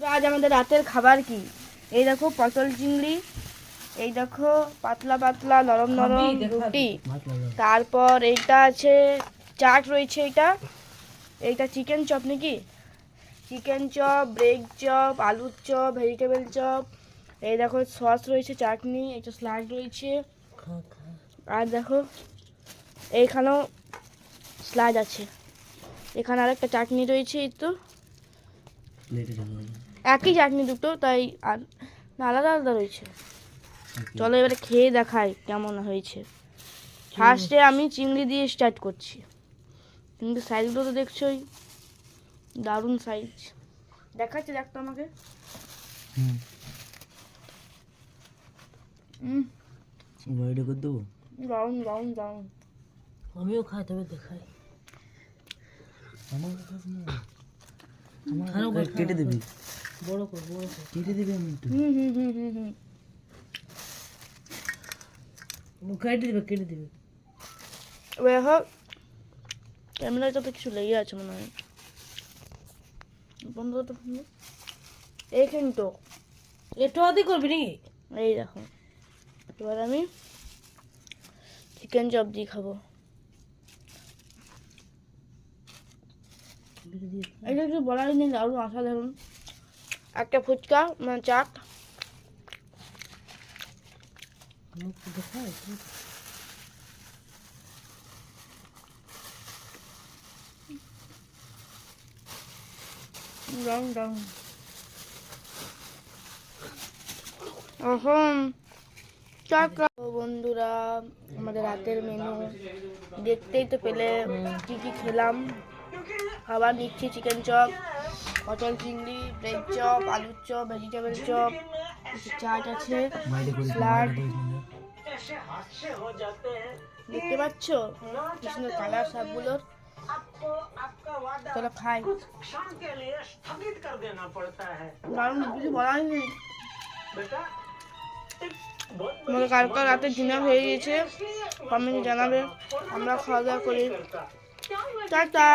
আজ আমাদের রাতের খাবার কি? এই দেখো পটল চিংড়ি, এই দেখো পাতলা পাতলা নরম নরম রুটি, তারপর এইটা আছে চাট রয়েছে, এইটা চিকেন চপ নাকি, চিকেন চপ, ব্রেড চপ, আলুর চপ, ভেজিটেবল চপ, এই দেখো সস রয়েছে, চাটনি, একটা স্যালাড রয়েছে, আর দেখো এইখানেও স্যালাড আছে, এখানে আরেকটা চাটনি রয়েছে। এই তো একই চাটনি দুটো, তাই আর আলাদা আলাদা রয়েছে। চলো এবারে খেয়ে দেখাই কেমন হয়েছে। ফার্স্টে আমি চিংড়ি দিয়ে স্টার্ট করছি, কিন্তু সাইজগুলো তো দেখছোই, দারুণ সাইজ দেখাচ্ছে। দেখতো আমাকে দারুণ দারুণ দারুণ। আমিও খাই, তবে দেখাই। কেটে দিবি, বড় কর, কেটে দিবি। আমি কেটে দিবি। ক্যামেরাটা তো কিছু লেগে আছে মনে হয়, বন্ধ করতে। এই কিন্তু একটু আদি করবি নাকি? এই দেখো, এবার আমি চিকেন চপ দিয়ে খাবো। এটা কিছু বলারই নেই, দারুণ অসাধারণ। একটা ফুচকা মানে চাট, দারুণ দারুণ। এখন বন্ধুরা, আমাদের রাতের মেনু দেখতেই তো পেলে কি কি খেলাম। খাবার নিচ্ছি চিকেন চপ, পটল চিংড়ি, ব্রেড চপ, আলুর চপ, ভেজিটেবল চপ, চাট আছে, স্যালাড। দেখতে পাচ্ছ কি সুন্দর কালার সবগুলোর। চলো খাই। দারুণ, কিছু বলার নেই। আমাদের কালকে রাতে ডিনার হয়ে গিয়েছে, কমেন্টে জানাবে। আমরা খাওয়া দাওয়া করি। টাটা।